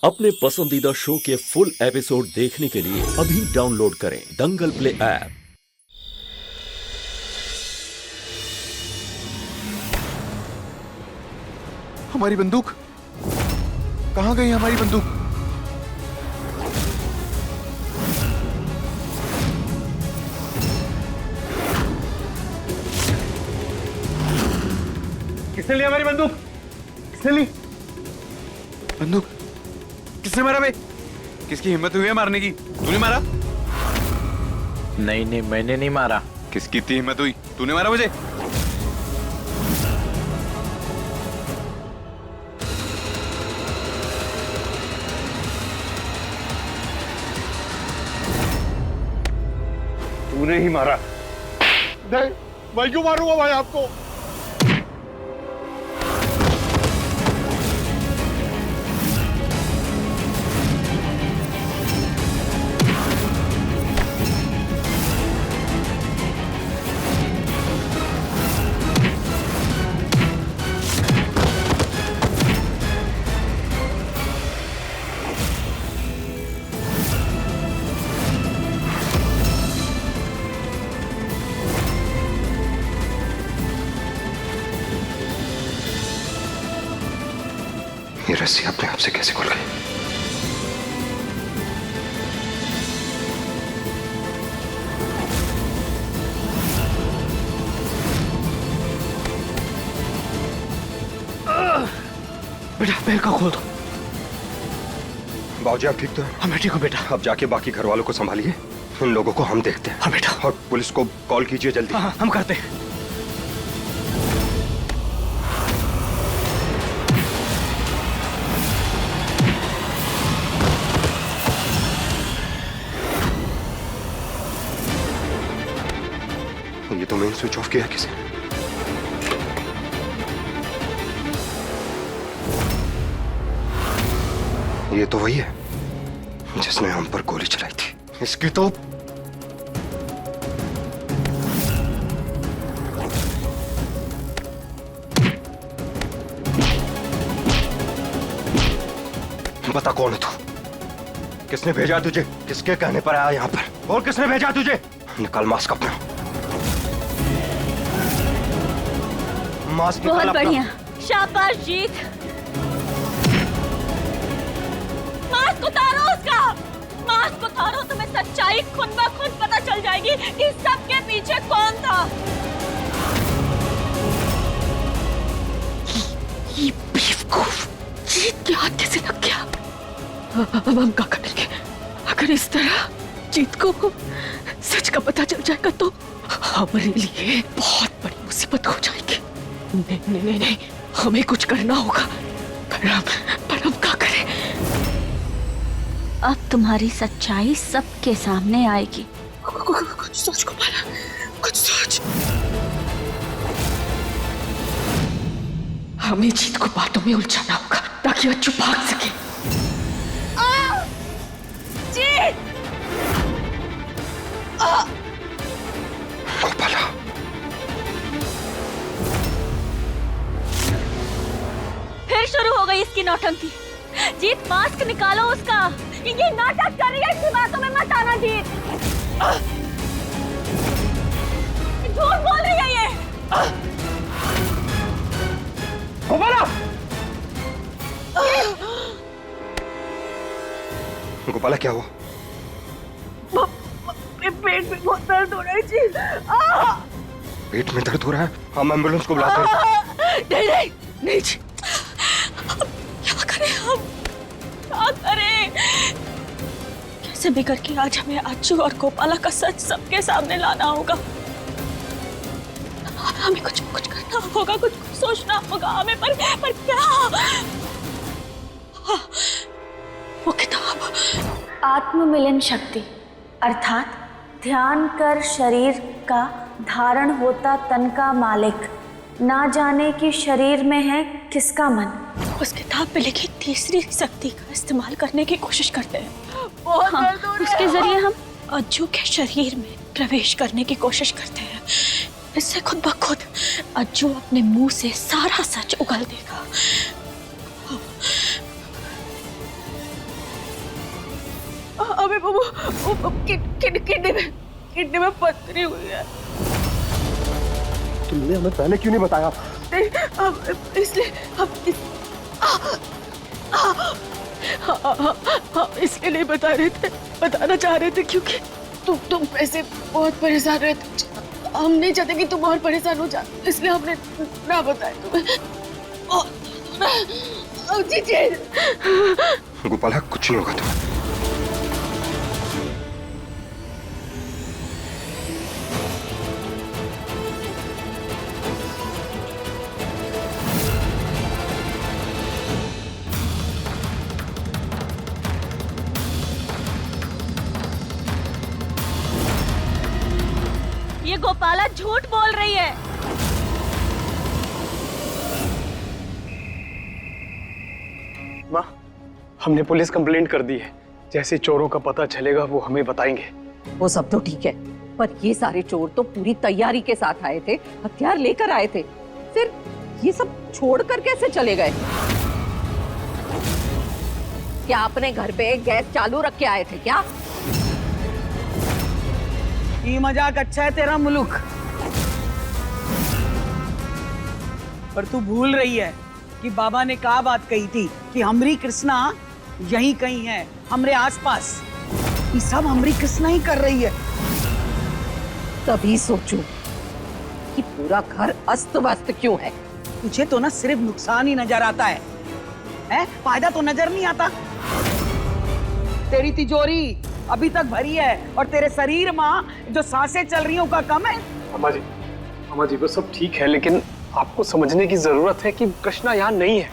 अपने पसंदीदा शो के फुल एपिसोड देखने के लिए अभी डाउनलोड करें दंगल प्ले ऐप। हमारी बंदूक कहाँ गई? हमारी बंदूक किसने ली हमारी बंदूक? किसने ली बंदूक? किसने मारा बे? किसकी हिम्मत हुई है मारने की? तूने मारा? नहीं, मैंने नहीं मारा। किसकी इतनी हिम्मत हुई? तूने मारा मुझे? तूने ही मारा। नहीं, मैं क्यों मारूंगा भाई आपको? ये रस्सी अपने आप से कैसे खुल गई? बेटा पैर का खोल दो। बाबूजी आप ठीक तो है? हाँ मैं ठीक हूँ बेटा। अब जाके बाकी घर वालों को संभालिए, इन लोगों को हम देखते हैं। हाँ बेटा। और पुलिस को कॉल कीजिए जल्दी। हाँ हम करते हैं। ये तो मेन स्विच ऑफ किया है किसी। ये तो वही है जिसने हम पर गोली चलाई थी। इसकी तो बता कौन है तू? किसने भेजा तुझे? किसके कहने पर आया यहाँ पर? और किसने भेजा तुझे? निकाल मास्क अपना। मास्क निकाल बहुत अपना। बढ़िया, शाबाश जीत। मास्क उतारो उसका, मास्क उतारो, तुम्हें सच्चाई खुद ब खुद पता चल जाएगी कि सबके पीछे कौन था। ये बेवकूफ जीत के हाथ से लग गया। अब हम क्या करेंगे? अगर इस तरह जीत को सच का पता चल जाएगा तो हमारे लिए बहुत बड़ी मुसीबत हो जाएगी। नहीं, हमें कुछ करना होगा। पर हम क्या करें? अब तुम्हारी सच्चाई सबके सामने आएगी। कुछ सोच को पाला, कुछ सोच। हमें जीत को बातों में उलझाना होगा ताकि अच्छू भाग सके। जीत! गोपाला, फिर शुरू हो गई इसकी नौटंकी। जीत मास्क निकालो उसका। ये नाटक कर रही है, इसकी बातों में मत आना जीत। झूठ बोल रही है ये। गोपाला! गोपाला क्या हुआ? पेट में बहुत दर्द हो रहा है जीत। पेट में दर्द हो रहा है? हम एम्बुलेंस को बुलाते हैं। नहीं जी। क्या करें हम? क्या करें? कैसे भी करके आज हमें अच्छू और गोपाला का सच सबके सामने लाना होगा। हमें कुछ करना होगा, कुछ सोचना होगा हमें। पर क्या? वो किताब। आत्ममिलन शक्ति अर्थात ध्यान कर शरीर का धारण होता तन का मालिक, ना जाने कि शरीर में है किसका मन। उस किताब पे लिखी तीसरी शक्ति का इस्तेमाल करने की कोशिश करते हैं। हाँ, उसके जरिए हम अज्जू के शरीर में प्रवेश करने की कोशिश करते हैं। इससे खुद ब खुद अज्जू अपने मुंह से सारा सच उगल देगा। अबे वो किडनी में पथरी हुई है। तुमने हमें पहले क्यों नहीं बताया? इसलिए नहीं बताना चाह रहे थे क्योंकि तुम ऐसे बहुत परेशान रहते। हम नहीं चाहते कि तुम और परेशान हो जाओ, इसलिए हमने ना बताया तुम्हें। गोपाला, कुछ नहीं होगा तुम्हें। ये गोपाला झूठ बोल रही है। माँ, हमने पुलिस कंप्लेंट कर दी है। जैसे चोरों का पता चलेगा वो हमें बताएंगे। वो सब तो ठीक है, पर ये सारे चोर तो पूरी तैयारी के साथ आए थे, हथियार लेकर आए थे। फिर ये सब छोड़कर कैसे चले गए? क्या अपने घर पे गैस चालू रख के आए थे क्या? ये मजाक अच्छा है तेरा मुलुक, पर तू भूल रही है कि बाबा ने क्या बात कही थी कि हमरी कृष्णा यहीं कहीं है, हमरे आसपास। ये सब हमरी कृष्णा ही कर रही है। तभी सोचूं कि पूरा घर अस्त व्यस्त क्यों है। तुझे तो ना सिर्फ नुकसान ही नजर आता है, फायदा तो नजर नहीं आता। तेरी तिजोरी अभी तक भरी है और तेरे शरीर में जो सांसें चल रही हैं उनका कम है। अम्मा जी वो सब ठीक है, लेकिन आपको समझने की जरूरत है कि कृष्णा यहाँ नहीं है।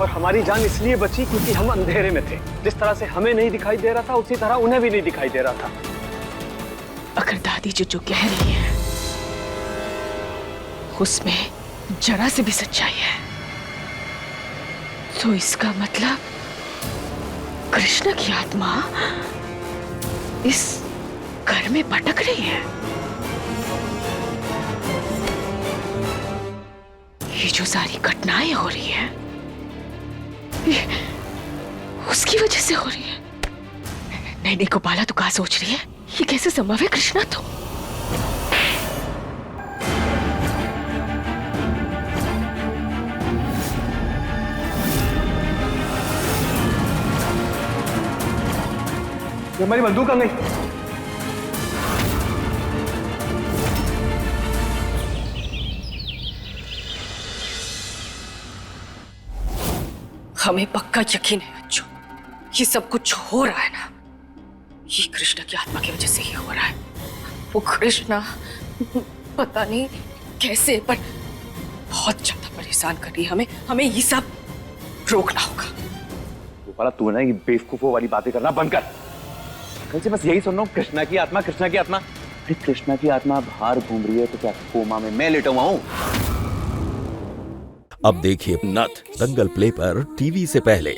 और हमारी जान इसलिए बची क्योंकि हम अंधेरे में थे। जिस तरह से हमें नहीं दिखाई दे रहा था उसी तरह उन्हें भी नहीं दिखाई दे रहा था। अगर दादी जो कह रही है उसमें जरा से भी सच्चाई है, तो इसका मतलब कृष्ण की आत्मा इस घर में भटक रही है। ये जो सारी घटनाएं हो रही है ये उसकी वजह से हो रही है। नहीं गोपाला, तू क्या सोच रही है? ये कैसे संभव है कृष्णा? तो हमारी बंदूक कहाँ गई? हमें पक्का यकीन है अच्छू, ये सब कुछ हो रहा है ना, ये कृष्णा की आत्मा की वजह से ही हो रहा है। वो कृष्णा पता नहीं कैसे पर बहुत ज्यादा परेशान कर रही है हमें ये सब रोकना होगा। गोपाला, तू ना ये बेवकूफों वाली बातें करना बंद कर। कल से बस यही सुन रहा हूँ, कृष्णा की आत्मा, कृष्णा की आत्मा। अरे कृष्णा की आत्मा बाहर घूम रही है तो क्या कोमा में मैं लेटा हुआ हूँ? अब देखिए नथ दंगल प्ले पर टीवी से पहले।